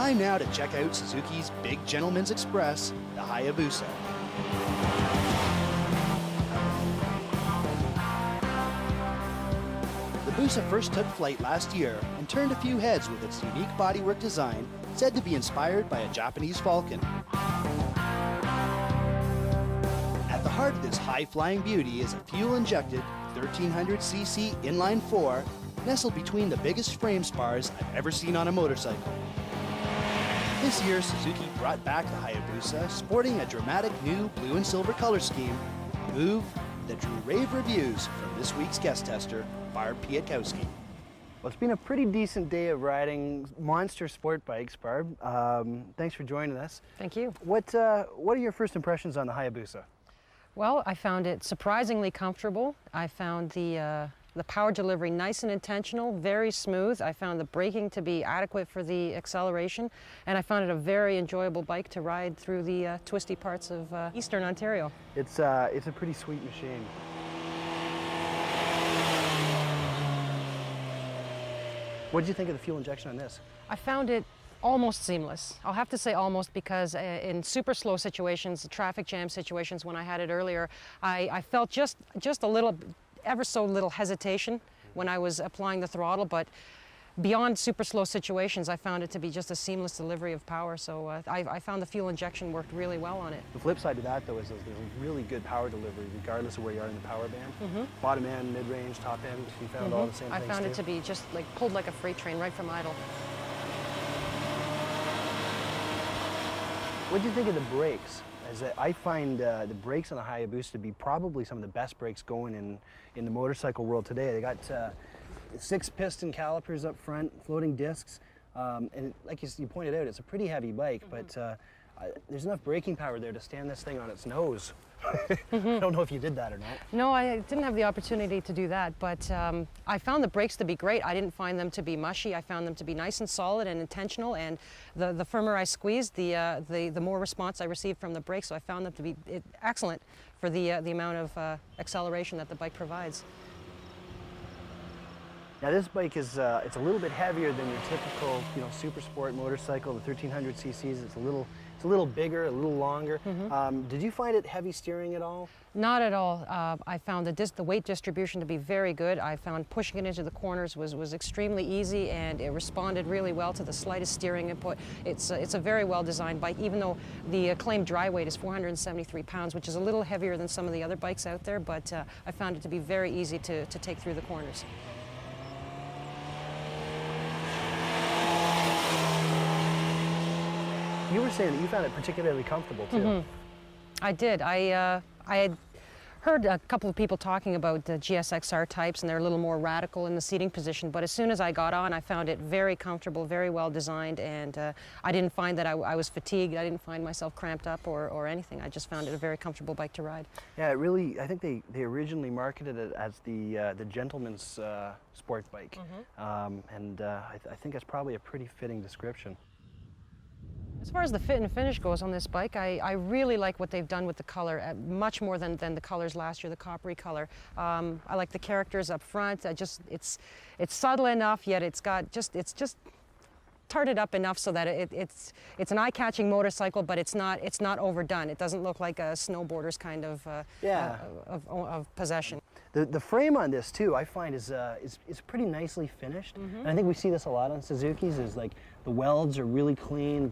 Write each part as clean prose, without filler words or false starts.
Time now to check out Suzuki's big gentleman's express, the Hayabusa. The Busa first took flight last year and turned a few heads with its unique bodywork design, said to be inspired by a Japanese falcon. At the heart of this high-flying beauty is a fuel-injected 1300cc inline-4 nestled between the biggest frame spars I've ever seen on a motorcycle. This year, Suzuki brought back the Hayabusa, sporting a dramatic new blue and silver color scheme, a move that drew rave reviews from this week's guest tester, Barb Pietkowski. Well, it's been a pretty decent day of riding monster sport bikes, Barb. Thanks for joining us. Thank you. What are your first impressions on the Hayabusa? Well, I found it surprisingly comfortable. I found the power delivery nice and intentional, very smooth. I found the braking to be adequate for the acceleration, and I found it a very enjoyable bike to ride through the twisty parts of Eastern Ontario. It's a pretty sweet machine. What did you think of the fuel injection on this? I found it almost seamless. I'll have to say almost because in super slow situations, traffic jam situations when I had it earlier, I felt just a little, ever so little hesitation when I was applying the throttle, but beyond super slow situations, I found it to be just a seamless delivery of power, so I found the fuel injection worked really well on it. The flip side to that, though, is there's a really good power delivery regardless of where you are in the power band. Bottom end, mid-range, top end, you found all the same things I found too? it to be just like pulled like a freight train right from idle. What do you think of the brakes? I find the brakes on the Hayabusa to be probably some of the best brakes going in the motorcycle world today. They got 6-piston calipers up front, floating discs, and like you pointed out, it's a pretty heavy bike, but there's enough braking power there to stand this thing on its nose. I don't know if you did that or not. No, I didn't have the opportunity to do that, but I found the brakes to be great. I didn't find them to be mushy. I found them to be nice and solid and intentional, and the firmer I squeezed, the more response I received from the brakes, so I found them to be excellent for the amount of acceleration that the bike provides. Now this bike is it's a little bit heavier than your typical, super sport motorcycle. The 1300 cc's. It's a little bigger, a little longer. Did you find it heavy steering at all? Not at all. I found the weight distribution to be very good. I found pushing it into the corners was extremely easy, and it responded really well to the slightest steering input. It's a very well designed bike, even though the claimed dry weight is 473 pounds, which is a little heavier than some of the other bikes out there, but I found it to be very easy to take through the corners. You were saying that you found it particularly comfortable too. I did. I had heard a couple of people talking about the GSXR types, and they're a little more radical in the seating position, but as soon as I got on, I found it very comfortable, very well designed, and I didn't find that I was fatigued. I didn't find myself cramped up or anything. I just found it a very comfortable bike to ride. Yeah, it really, I think they originally marketed it as the gentleman's sport bike, and I think that's probably a pretty fitting description. As far as the fit and finish goes on this bike, I really like what they've done with the color, much more than the colors last year, the coppery color. I like the characters up front. It's subtle enough, yet it's just tarted up enough so that it's an eye-catching motorcycle, but it's not overdone. It doesn't look like a snowboarder's kind of possession. The frame on this too, I find is pretty nicely finished, and I think we see this a lot on Suzuki's. Is like the welds are really clean.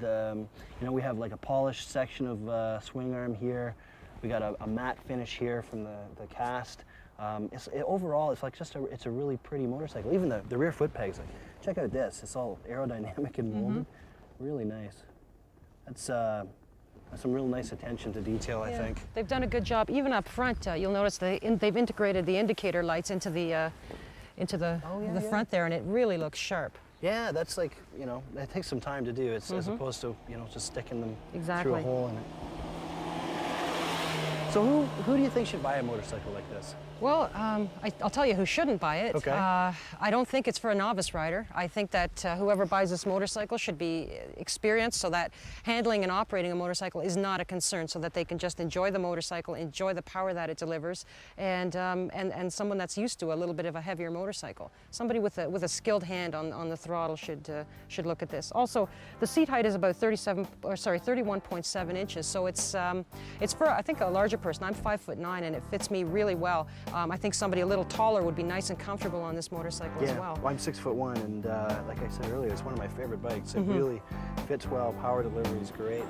We have like a polished section of swing arm here. We got a matte finish here from the cast. Overall, it's like it's a really pretty motorcycle. Even the rear foot pegs. Like, check out this. It's all aerodynamic and molded. Really nice. That's some real nice attention to detail, I think. They've done a good job. Even up front, you'll notice they've integrated the indicator lights into the front there, and it really looks sharp. Yeah, that's like, that takes some time to do. It's as opposed to, just sticking them through a hole in it. So who do you think should buy a motorcycle like this? Well, I'll tell you who shouldn't buy it. Okay. I don't think it's for a novice rider. I think that whoever buys this motorcycle should be experienced so that handling and operating a motorcycle is not a concern, so that they can just enjoy the motorcycle, enjoy the power that it delivers, and someone that's used to a little bit of a heavier motorcycle. Somebody with a skilled hand on the throttle should look at this. Also, the seat height is about 31.7 inches, so it's for, I think, a larger person. I'm 5'9", and it fits me really well. I think somebody a little taller would be nice and comfortable on this motorcycle as well. I'm 6'1", and like I said earlier, it's one of my favorite bikes. It really fits well. Power delivery is great.